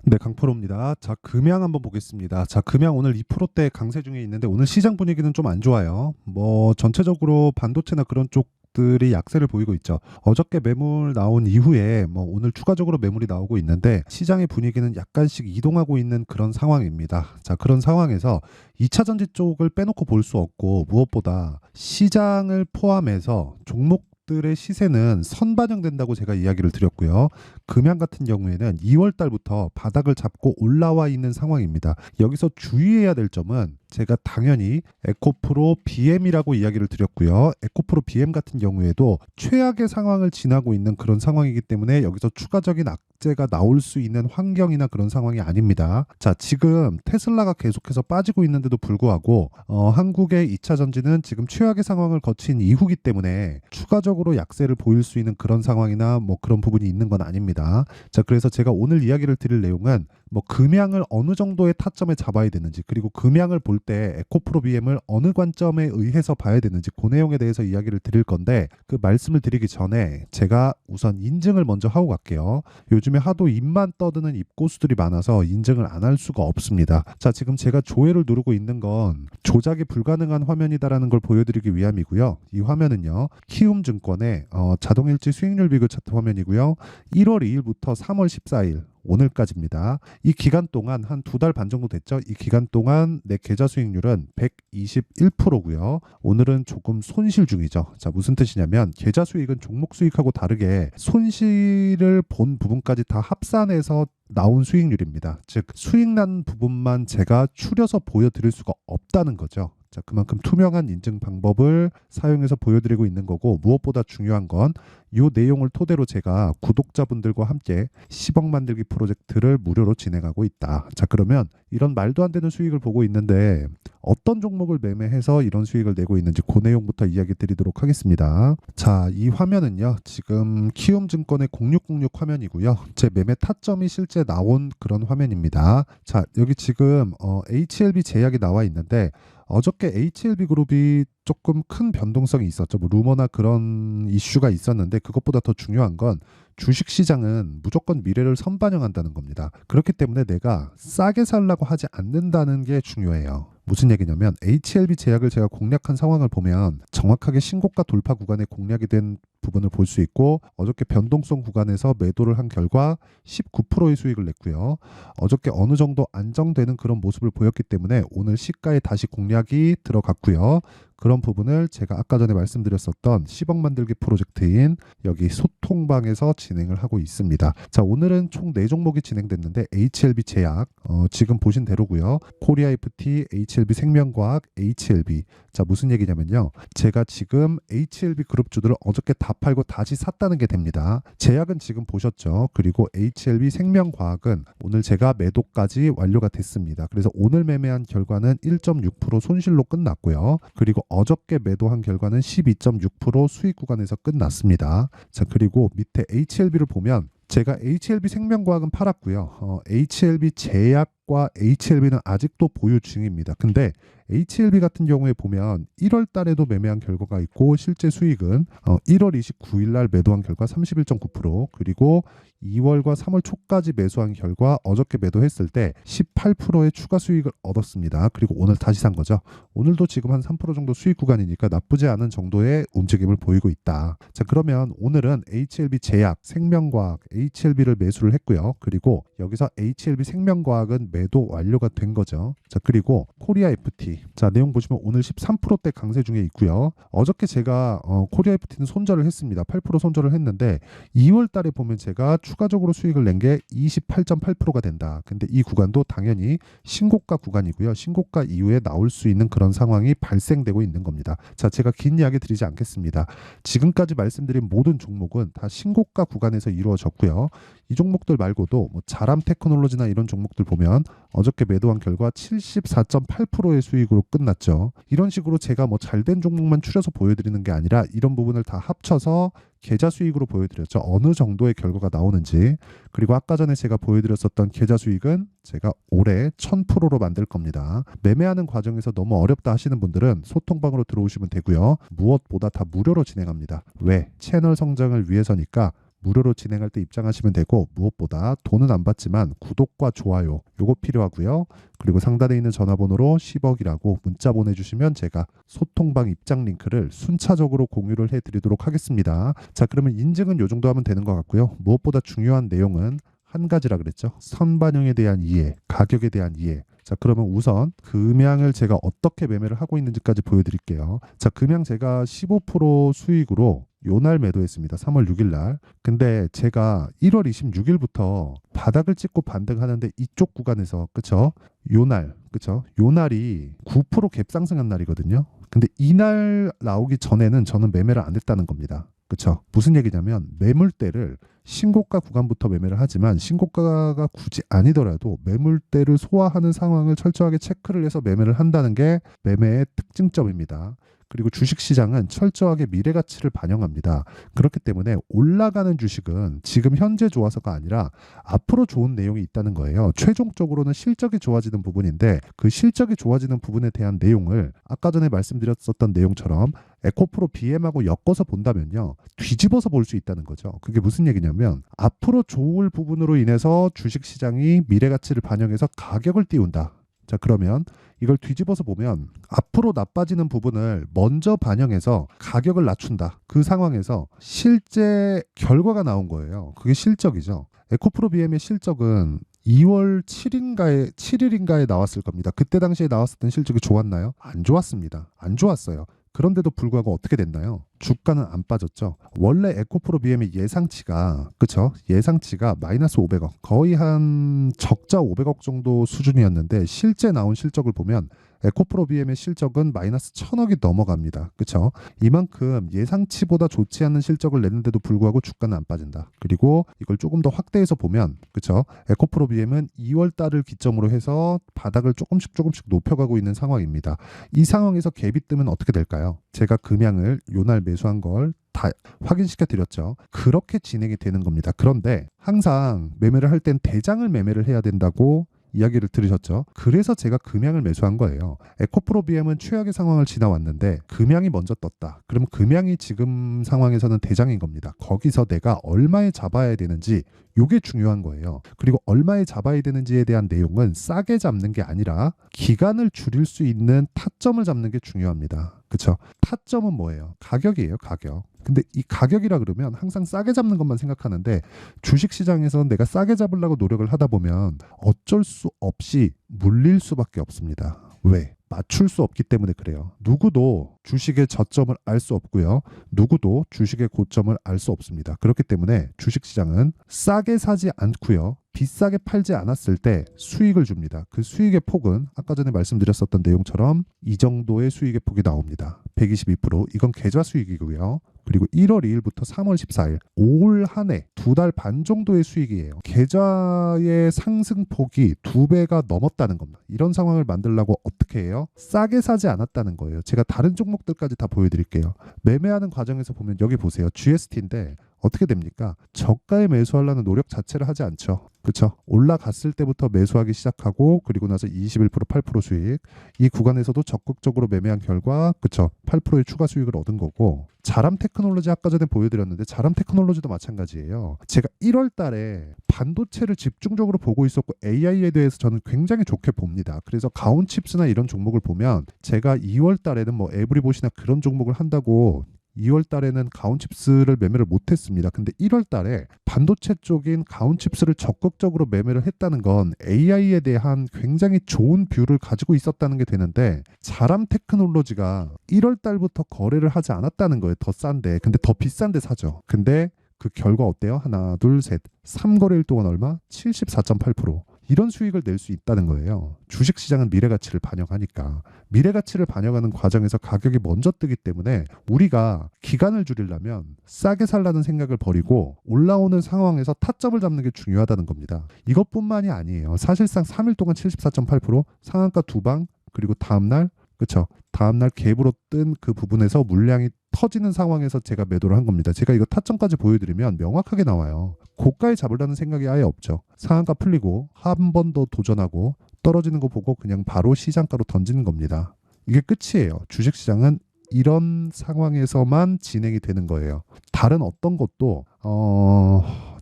네, 강프로입니다. 자, 금양 한번 보겠습니다. 자, 금양 오늘 2%대 강세 중에 있는데 오늘 시장 분위기는 좀 안 좋아요. 뭐 전체적으로 반도체나 그런 쪽들이 약세를 보이고 있죠. 어저께 매물 나온 이후에 뭐 오늘 추가적으로 매물이 나오고 있는데 시장의 분위기는 약간씩 이동하고 있는 그런 상황입니다. 자, 그런 상황에서 2차 전지 쪽을 빼놓고 볼 수 없고 무엇보다 시장을 포함해서 종목들의 시세는 선반영된다고 제가 이야기를 드렸고요. 금양 같은 경우에는 2월 달부터 바닥을 잡고 올라와 있는 상황입니다. 여기서 주의해야 될 점은 제가 당연히 에코프로 BM이라고 이야기를 드렸고요. 에코프로 BM 같은 경우에도 최악의 상황을 지나고 있는 그런 상황이기 때문에 여기서 추가적인 악재가 나올 수 있는 환경이나 그런 상황이 아닙니다. 자, 지금 테슬라가 계속해서 빠지고 있는데도 불구하고 한국의 2차 전지는 지금 최악의 상황을 거친 이후기 때문에 추가적으로 약세를 보일 수 있는 그런 상황이나 뭐 그런 부분이 있는 건 아닙니다. 자, 그래서 제가 오늘 이야기를 드릴 내용은 뭐 금양을 어느 정도의 타점에 잡아야 되는지, 그리고 금양을 볼 때 에코프로 BM을 어느 관점에 의해서 봐야 되는지 그 내용에 대해서 이야기를 드릴 건데, 그 말씀을 드리기 전에 제가 우선 인증을 먼저 하고 갈게요. 요즘에 하도 입만 떠드는 입고수들이 많아서 인증을 안 할 수가 없습니다. 자, 지금 제가 조회를 누르고 있는 건 조작이 불가능한 화면이다라는 걸 보여드리기 위함이고요. 이 화면은요, 키움증권의 자동일지 수익률 비교 차트 화면이고요. 1월 2일부터 3월 14일 오늘까지입니다. 이 기간 동안 한 2달 반 정도 됐죠. 이 기간 동안 내 계좌 수익률은 121%고요. 오늘은 조금 손실 중이죠. 자, 무슨 뜻이냐면 계좌 수익은 종목 수익하고 다르게 손실을 본 부분까지 다 합산해서 나온 수익률입니다. 즉 수익 난 부분만 제가 추려서 보여드릴 수가 없다는 거죠. 자, 그만큼 투명한 인증 방법을 사용해서 보여드리고 있는 거고, 무엇보다 중요한 건 이 내용을 토대로 제가 구독자분들과 함께 10억 만들기 프로젝트를 무료로 진행하고 있다. 자, 그러면 이런 말도 안 되는 수익을 보고 있는데 어떤 종목을 매매해서 이런 수익을 내고 있는지 그 내용부터 이야기 드리도록 하겠습니다. 자, 이 화면은요, 지금 키움증권의 0606 화면이고요. 제 매매 타점이 실제 나온 그런 화면입니다. 자, 여기 지금 HLB 제약이 나와 있는데 어저께 HLB 그룹이 조금 큰 변동성이 있었죠. 뭐 루머나 그런 이슈가 있었는데 그것보다 더 중요한 건 주식시장은 무조건 미래를 선반영한다는 겁니다. 그렇기 때문에 내가 싸게 살라고 하지 않는다는 게 중요해요. 무슨 얘기냐면 HLB 제약을 제가 공략한 상황을 보면 정확하게 신고가 돌파 구간에 공략이 된 부분을 볼 수 있고, 어저께 변동성 구간에서 매도를 한 결과 19%의 수익을 냈고요. 어저께 어느 정도 안정되는 그런 모습을 보였기 때문에 오늘 시가에 다시 공략이 들어갔고요. 그런 부분을 제가 아까 전에 말씀드렸었던 10억 만들기 프로젝트인 여기 소통방에서 진행을 하고 있습니다. 자, 오늘은 총 4종목이 진행됐는데 HLB 제약, 지금 보신 대로고요. 코리아 FT, HLB 생명과학, HLB. 자, 무슨 얘기냐면요, 제가 지금 HLB 그룹주들을 어저께 다 팔고 다시 샀다는 게 됩니다. 제약은 지금 보셨죠. 그리고 HLB 생명과학은 오늘 제가 매도까지 완료가 됐습니다. 그래서 오늘 매매한 결과는 1.6% 손실로 끝났고요. 그리고 어저께 매도한 결과는 12.6% 수익 구간에서 끝났습니다. 자, 그리고 밑에 HLB를 보면 제가 HLB 생명과학은 팔았고요. HLB 제약과 HLB는 아직도 보유 중입니다. 근데 HLB 같은 경우에 보면 1월 달에도 매매한 결과가 있고, 실제 수익은 1월 29일 날 매도한 결과 31.9%, 그리고 2월과 3월 초까지 매수한 결과 어저께 매도했을 때 18%의 추가 수익을 얻었습니다. 그리고 오늘 다시 산 거죠. 오늘도 지금 한 3% 정도 수익 구간이니까 나쁘지 않은 정도의 움직임을 보이고 있다. 자, 그러면 오늘은 HLB 제약, 생명과학, HLB를 매수를 했고요. 그리고 여기서 HLB 생명과학은 매도 완료가 된 거죠. 자, 그리고 코리아 FT. 자, 내용 보시면 오늘 13%대 강세 중에 있고요. 어저께 제가 코리아 FT는 손절을 했습니다. 8% 손절을 했는데 2월 달에 보면 제가 추가적으로 수익을 낸 게 28.8%가 된다. 근데 이 구간도 당연히 신고가 구간이고요. 신고가 이후에 나올 수 있는 그런 상황이 발생되고 있는 겁니다. 자, 제가 긴 이야기 드리지 않겠습니다. 지금까지 말씀드린 모든 종목은 다 신고가 구간에서 이루어졌고요. 이 종목들 말고도 뭐 자람 테크놀로지나 이런 종목들 보면 어저께 매도한 결과 74.8%의 수익으로 끝났죠. 이런 식으로 제가 뭐 잘된 종목만 추려서 보여드리는 게 아니라 이런 부분을 다 합쳐서 계좌 수익으로 보여드렸죠. 어느 정도의 결과가 나오는지. 그리고 아까 전에 제가 보여드렸었던 계좌 수익은 제가 올해 1000%로 만들 겁니다. 매매하는 과정에서 너무 어렵다 하시는 분들은 소통방으로 들어오시면 되고요. 무엇보다 다 무료로 진행합니다. 왜? 채널 성장을 위해서니까 무료로 진행할 때 입장하시면 되고, 무엇보다 돈은 안 받지만 구독과 좋아요 요거 필요하고요. 그리고 상단에 있는 전화번호로 10억이라고 문자 보내주시면 제가 소통방 입장 링크를 순차적으로 공유를 해드리도록 하겠습니다. 자, 그러면 인증은 요 정도 하면 되는 것 같고요. 무엇보다 중요한 내용은 한 가지라 그랬죠. 선반영에 대한 이해, 가격에 대한 이해. 자, 그러면 우선 금양을 제가 어떻게 매매를 하고 있는지까지 보여드릴게요. 자, 금양 제가 15% 수익으로 요날 매도했습니다. 3월 6일 날. 근데 제가 1월 26일부터 바닥을 찍고 반등하는데 이쪽 구간에서, 그쵸? 요날, 그쵸? 요날이 9% 갭 상승한 날이거든요. 근데 이날 나오기 전에는 저는 매매를 안 했다는 겁니다. 그쵸? 무슨 얘기냐면 매물대를 신고가 구간부터 매매를 하지만 신고가가 굳이 아니더라도 매물대를 소화하는 상황을 철저하게 체크를 해서 매매를 한다는 게 매매의 특징점입니다. 그리고 주식시장은 철저하게 미래가치를 반영합니다. 그렇기 때문에 올라가는 주식은 지금 현재 좋아서가 아니라 앞으로 좋은 내용이 있다는 거예요. 최종적으로는 실적이 좋아지는 부분인데 그 실적이 좋아지는 부분에 대한 내용을 아까 전에 말씀드렸었던 내용처럼 에코프로 BM하고 엮어서 본다면요, 뒤집어서 볼 수 있다는 거죠. 그게 무슨 얘기냐면 앞으로 좋을 부분으로 인해서 주식시장이 미래가치를 반영해서 가격을 띄운다. 자, 그러면 이걸 뒤집어서 보면 앞으로 나빠지는 부분을 먼저 반영해서 가격을 낮춘다. 그 상황에서 실제 결과가 나온 거예요. 그게 실적이죠. 에코프로 BM의 실적은 2월 7일인가에 나왔을 겁니다. 그때 당시에 나왔었던 실적이 좋았나요? 안 좋았습니다. 안 좋았어요. 그런데도 불구하고 어떻게 됐나요? 주가는 안 빠졌죠. 원래 에코프로 BM의 예상치가, 그쵸? 예상치가 마이너스 500억, 거의 한 적자 500억 정도 수준이었는데 실제 나온 실적을 보면 에코프로 BM의 실적은 마이너스 1000억이 넘어갑니다. 그쵸? 이만큼 예상치보다 좋지 않은 실적을 냈는데도 불구하고 주가는 안 빠진다. 그리고 이걸 조금 더 확대해서 보면, 그쵸? 에코프로 BM은 2월 달을 기점으로 해서 바닥을 조금씩 높여가고 있는 상황입니다. 이 상황에서 갭이 뜨면 어떻게 될까요? 제가 금양을 요날 매수한 걸 다 확인시켜 드렸죠. 그렇게 진행이 되는 겁니다. 그런데 항상 매매를 할 땐 대장을 매매를 해야 된다고 이야기를 들으셨죠? 그래서 제가 금양을 매수한 거예요. 에코프로 BM은 최악의 상황을 지나왔는데 금양이 먼저 떴다. 그러면 금양이 지금 상황에서는 대장인 겁니다. 거기서 내가 얼마에 잡아야 되는지, 요게 중요한 거예요. 그리고 얼마에 잡아야 되는지에 대한 내용은 싸게 잡는 게 아니라 기간을 줄일 수 있는 타점을 잡는 게 중요합니다. 그쵸? 타점은 뭐예요? 가격이에요, 가격. 근데 이 가격이라 그러면 항상 싸게 잡는 것만 생각하는데 주식시장에서 내가 싸게 잡으려고 노력을 하다 보면 어쩔 수 없이 물릴 수밖에 없습니다. 왜? 맞출 수 없기 때문에 그래요. 누구도 주식의 저점을 알 수 없고요. 누구도 주식의 고점을 알 수 없습니다. 그렇기 때문에 주식시장은 싸게 사지 않고요. 비싸게 팔지 않았을 때 수익을 줍니다. 그 수익의 폭은 아까 전에 말씀드렸었던 내용처럼 이 정도의 수익의 폭이 나옵니다. 122%. 이건 계좌 수익이고요. 그리고 1월 2일부터 3월 14일 올 한 해 2달 반 정도의 수익이에요. 계좌의 상승폭이 2배가 넘었다는 겁니다. 이런 상황을 만들려고 어떻게 해요? 싸게 사지 않았다는 거예요. 제가 다른 종목들까지 다 보여드릴게요. 매매하는 과정에서 보면 여기 보세요. GST인데 어떻게 됩니까? 저가에 매수하려는 노력 자체를 하지 않죠. 그렇죠? 올라갔을 때부터 매수하기 시작하고 그리고 나서 21% 8% 수익, 이 구간에서도 적극적으로 매매한 결과, 그렇죠? 8%의 추가 수익을 얻은 거고, 자람 테크놀로지 아까 전에 보여드렸는데 자람 테크놀로지도 마찬가지예요. 제가 1월 달에 반도체를 집중적으로 보고 있었고 AI에 대해서 저는 굉장히 좋게 봅니다. 그래서 가온칩스나 이런 종목을 보면 제가 2월 달에는 뭐 에브리봇이나 그런 종목을 한다고 2월 달에는 가온칩스를 매매를 못했습니다. 근데 1월 달에 반도체 쪽인 가온칩스를 적극적으로 매매를 했다는 건 AI에 대한 굉장히 좋은 뷰를 가지고 있었다는 게 되는데, 자람 테크놀로지가 1월 달부터 거래를 하지 않았다는 거예요. 더 싼데. 근데 더 비싼데 사죠. 근데 그 결과 어때요? 하나, 둘, 셋. 3거래일 동안 얼마? 74.8%. 이런 수익을 낼 수 있다는 거예요. 주식시장은 미래가치를 반영하니까. 미래가치를 반영하는 과정에서 가격이 먼저 뜨기 때문에 우리가 기간을 줄이려면 싸게 살라는 생각을 버리고 올라오는 상황에서 타점을 잡는 게 중요하다는 겁니다. 이것뿐만이 아니에요. 사실상 3일 동안 74.8%, 상한가 2방, 그리고 다음날, 그렇죠? 다음날 갭으로 뜬 그 부분에서 물량이 터지는 상황에서 제가 매도를 한 겁니다. 제가 이거 타점까지 보여드리면 명확하게 나와요. 고가에 잡으려는 생각이 아예 없죠. 상한가 풀리고 한 번 더 도전하고 떨어지는 거 보고 그냥 바로 시장가로 던지는 겁니다. 이게 끝이에요. 주식시장은 이런 상황에서만 진행이 되는 거예요. 다른 어떤 것도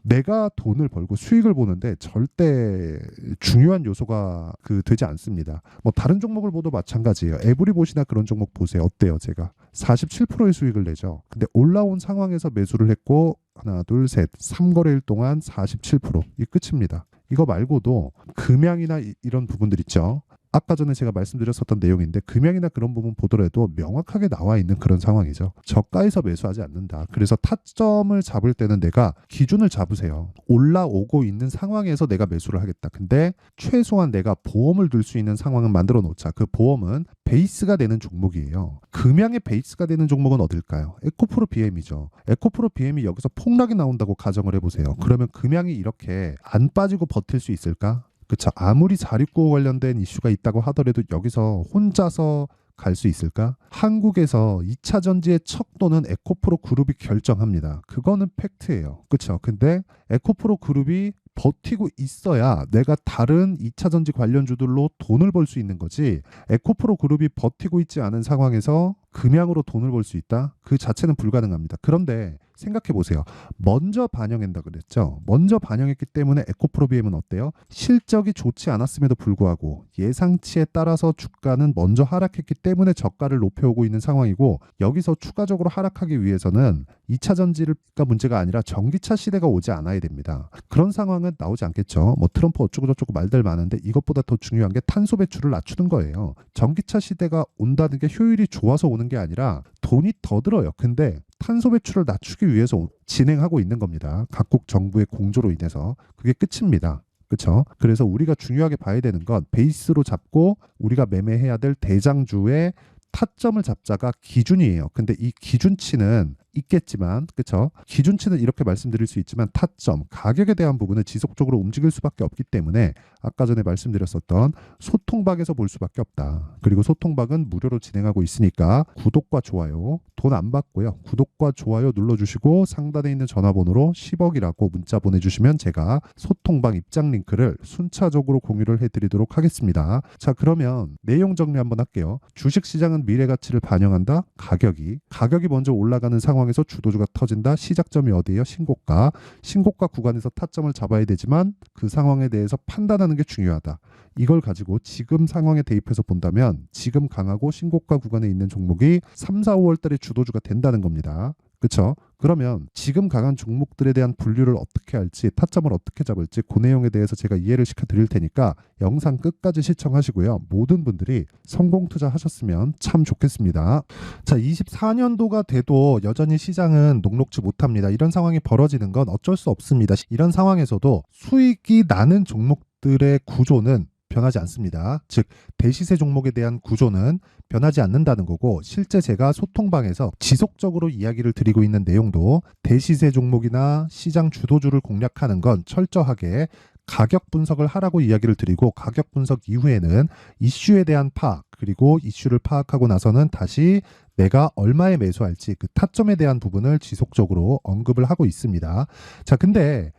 내가 돈을 벌고 수익을 보는데 절대 중요한 요소가 되지 않습니다. 뭐 다른 종목을 보도 마찬가지예요. 에브리봇이나 그런 종목 보세요. 어때요? 제가 47%의 수익을 내죠. 근데 올라온 상황에서 매수를 했고 하나, 둘, 셋, 3거래일 동안 47%. 이 끝입니다. 이거 말고도 금양이나 이런 부분들 있죠. 아까 전에 제가 말씀드렸었던 내용인데 금양이나 그런 부분 보더라도 명확하게 나와 있는 그런 상황이죠. 저가에서 매수하지 않는다. 그래서 타점을 잡을 때는 내가 기준을 잡으세요. 올라오고 있는 상황에서 내가 매수를 하겠다. 근데 최소한 내가 보험을 들 수 있는 상황은 만들어 놓자. 그 보험은 베이스가 되는 종목이에요. 금양의 베이스가 되는 종목은 어딜까요? 에코프로 BM이죠. 에코프로 BM이 여기서 폭락이 나온다고 가정을 해보세요. 그러면 금양이 이렇게 안 빠지고 버틸 수 있을까? 그쵸. 아무리 자립구호 관련된 이슈가 있다고 하더라도 여기서 혼자서 갈 수 있을까? 한국에서 2차 전지의 척도는 에코프로 그룹이 결정합니다. 그거는 팩트예요. 그쵸. 근데 에코프로 그룹이 버티고 있어야 내가 다른 2차 전지 관련주들로 돈을 벌 수 있는 거지. 에코프로 그룹이 버티고 있지 않은 상황에서 금양으로 돈을 벌 수 있다? 그 자체는 불가능합니다. 그런데 생각해 보세요. 먼저 반영한다 그랬죠. 먼저 반영했기 때문에 에코프로 BM은 어때요? 실적이 좋지 않았음에도 불구하고 예상치에 따라서 주가는 먼저 하락했기 때문에 저가를 높여오고 있는 상황이고, 여기서 추가적으로 하락하기 위해서는 2차 전지가 문제가 아니라 전기차 시대가 오지 않아야 됩니다. 그런 상황은 나오지 않겠죠. 뭐 트럼프 어쩌고저쩌고 말들 많은데 이것보다 더 중요한 게 탄소 배출을 낮추는 거예요. 전기차 시대가 온다는 게 효율이 좋아서 오는 게 아니라 돈이 더 들어요. 근데 탄소 배출을 낮추기 위해서 진행하고 있는 겁니다. 각국 정부의 공조로 인해서. 그게 끝입니다. 그렇죠? 그래서 우리가 중요하게 봐야 되는 건 베이스로 잡고 우리가 매매해야 될 대장주의 타점을 잡자가 기준이에요. 근데 이 기준치는 있겠지만, 그렇죠? 기준치는 이렇게 말씀드릴 수 있지만 타점, 가격에 대한 부분은 지속적으로 움직일 수밖에 없기 때문에 아까 전에 말씀드렸었던 소통박에서 볼 수밖에 없다. 그리고 소통박은 무료로 진행하고 있으니까 구독과 좋아요 돈 안 받고요. 구독과 좋아요 눌러주시고 상단에 있는 전화번호로 10억이라고 문자 보내주시면 제가 소통박 입장 링크를 순차적으로 공유를 해드리도록 하겠습니다. 자, 그러면 내용 정리 한번 할게요. 주식시장은 미래 가치를 반영한다. 가격이 먼저 올라가는 상황에서 주도주가 터진다. 시작점이 어디예요? 신고가 구간에서 타점을 잡아야 되지만 그 상황에 대해서 판단하는 게 중요하다. 이걸 가지고 지금 상황에 대입해서 본다면 지금 강하고 신고가 구간에 있는 종목이 3, 4, 5월 달에 주도주가 된다는 겁니다. 그렇죠? 그러면 지금 강한 종목들에 대한 분류를 어떻게 할지, 타점을 어떻게 잡을지 그 내용에 대해서 제가 이해를 시켜드릴 테니까 영상 끝까지 시청하시고요. 모든 분들이 성공 투자하셨으면 참 좋겠습니다. 자, 24년도가 돼도 여전히 시장은 녹록지 못합니다. 이런 상황이 벌어지는 건 어쩔 수 없습니다. 이런 상황에서도 수익이 나는 종목들의 구조는 변하지 않습니다. 즉 대시세 종목에 대한 구조는 변하지 않는다는 거고, 실제 제가 소통방에서 지속적으로 이야기를 드리고 있는 내용도 대시세 종목이나 시장 주도주를 공략하는 건 철저하게 가격 분석을 하라고 이야기를 드리고, 가격 분석 이후에는 이슈에 대한 파악, 그리고 이슈를 파악하고 나서는 다시 내가 얼마에 매수할지 그 타점에 대한 부분을 지속적으로 언급을 하고 있습니다. 자, 근데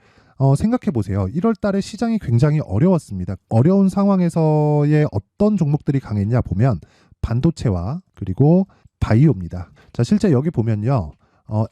생각해 보세요. 1월 달에 시장이 굉장히 어려웠습니다. 어려운 상황에서의 어떤 종목들이 강했냐 보면 반도체와 그리고 바이오입니다. 자, 실제 여기 보면요.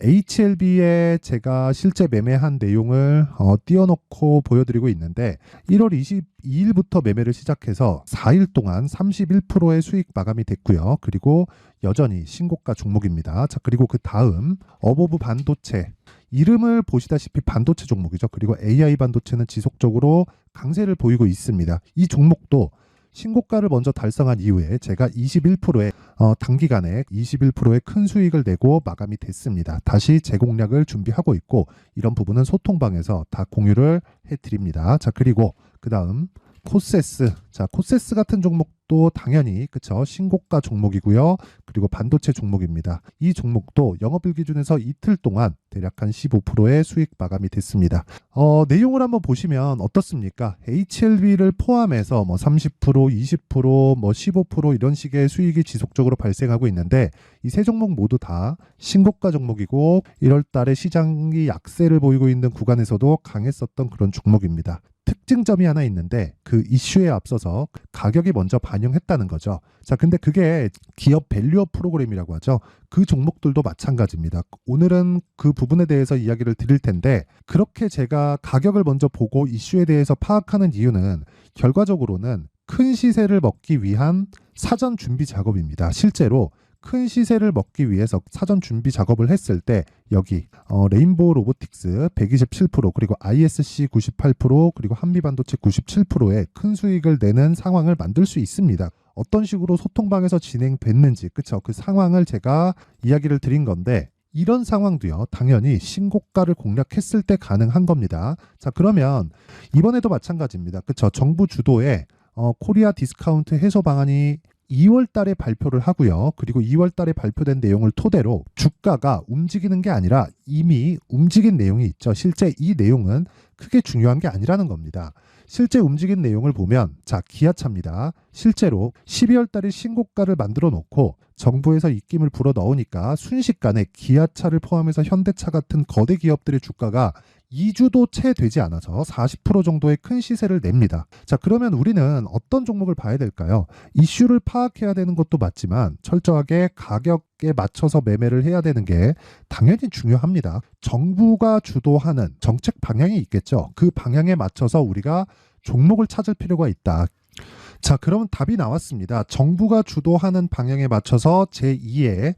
HLB에 제가 실제 매매한 내용을 띄워놓고 보여드리고 있는데 1월 22일부터 매매를 시작해서 4일 동안 31%의 수익 마감이 됐고요. 그리고 여전히 신고가 종목입니다. 자, 그리고 그 다음 어보브 반도체, 이름을 보시다시피 반도체 종목이죠. 그리고 AI 반도체는 지속적으로 강세를 보이고 있습니다. 이 종목도 신고가를 먼저 달성한 이후에 제가 21%의 단기간에 21%의 큰 수익을 내고 마감이 됐습니다. 다시 재공략을 준비하고 있고, 이런 부분은 소통방에서 다 공유를 해드립니다. 자, 그리고 그 다음 코세스. 자, 코세스 같은 종목도 당연히 그쵸, 신고가 종목이고요. 그리고 반도체 종목입니다. 이 종목도 영업일 기준에서 이틀 동안 대략 한 15%의 수익 마감이 됐습니다. 내용을 한번 보시면 어떻습니까? HLB를 포함해서 뭐 30%, 20%, 뭐 15% 이런 식의 수익이 지속적으로 발생하고 있는데, 이 세 종목 모두 다 신고가 종목이고 1월 달에 시장이 약세를 보이고 있는 구간에서도 강했었던 그런 종목입니다. 특징점이 하나 있는데 그 이슈에 앞서서 가격이 먼저 반영했다는 거죠. 자, 근데 그게 기업 밸류업 프로그램이라고 하죠. 그 종목들도 마찬가지입니다. 오늘은 그 부분에 대해서 이야기를 드릴 텐데 그렇게 제가 가격을 먼저 보고 이슈에 대해서 파악하는 이유는 결과적으로는 큰 시세를 먹기 위한 사전 준비 작업입니다. 실제로 큰 시세를 먹기 위해서 사전 준비 작업을 했을 때 여기 레인보우 로보틱스 127% 그리고 ISC 98% 그리고 한미반도체 97%의 큰 수익을 내는 상황을 만들 수 있습니다. 어떤 식으로 소통방에서 진행됐는지 그쵸? 그 상황을 제가 이야기를 드린 건데 이런 상황도요 당연히 신고가를 공략했을 때 가능한 겁니다. 자, 그러면 이번에도 마찬가지입니다. 그쵸? 정부 주도의 코리아 디스카운트 해소 방안이 2월 달에 발표를 하고요. 그리고 2월 달에 발표된 내용을 토대로 주가가 움직이는 게 아니라 이미 움직인 내용이 있죠. 실제 이 내용은 크게 중요한 게 아니라는 겁니다. 실제 움직인 내용을 보면 자, 기아차입니다. 실제로 12월 달에 신고가를 만들어 놓고 정부에서 입김을 불어 넣으니까 순식간에 기아차를 포함해서 현대차 같은 거대 기업들의 주가가 2주도 채 되지 않아서 40% 정도의 큰 시세를 냅니다. 자, 그러면 우리는 어떤 종목을 봐야 될까요? 이슈를 파악해야 되는 것도 맞지만 철저하게 가격에 맞춰서 매매를 해야 되는 게 당연히 중요합니다. 정부가 주도하는 정책 방향이 있겠죠. 그 방향에 맞춰서 우리가 종목을 찾을 필요가 있다. 자, 그럼 답이 나왔습니다. 정부가 주도하는 방향에 맞춰서 제2의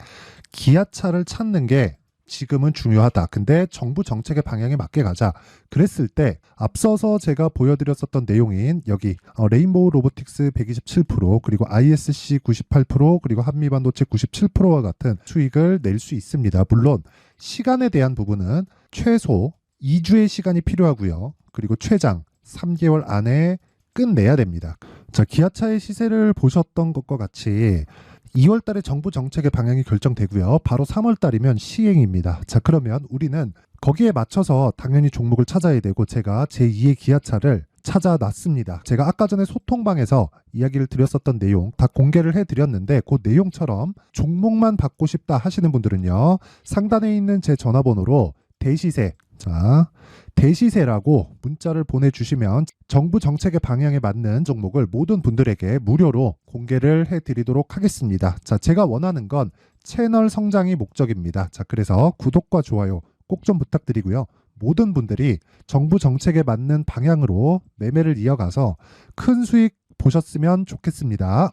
기아차를 찾는 게 지금은 중요하다. 근데 정부 정책의 방향에 맞게 가자. 그랬을 때 앞서서 제가 보여드렸었던 내용인 여기 레인보우 로보틱스 127% 그리고 ISC 98% 그리고 한미반도체 97%와 같은 수익을 낼 수 있습니다. 물론 시간에 대한 부분은 최소 2주의 시간이 필요하고요. 그리고 최장 3개월 안에 끝내야 됩니다. 자, 기아차의 시세를 보셨던 것과 같이 2월 달에 정부 정책의 방향이 결정되고요. 바로 3월 달이면 시행입니다. 자, 그러면 우리는 거기에 맞춰서 당연히 종목을 찾아야 되고 제가 제2의 기아차를 찾아놨습니다. 제가 아까 전에 소통방에서 이야기를 드렸었던 내용 다 공개를 해드렸는데 그 내용처럼 종목만 받고 싶다 하시는 분들은요. 상단에 있는 제 전화번호로 대시세 자, 대시세라고 문자를 보내주시면 정부 정책의 방향에 맞는 종목을 모든 분들에게 무료로 공개를 해드리도록 하겠습니다. 자, 제가 원하는 건 채널 성장이 목적입니다. 자, 그래서 구독과 좋아요 꼭 좀 부탁드리고요. 모든 분들이 정부 정책에 맞는 방향으로 매매를 이어가서 큰 수익 보셨으면 좋겠습니다.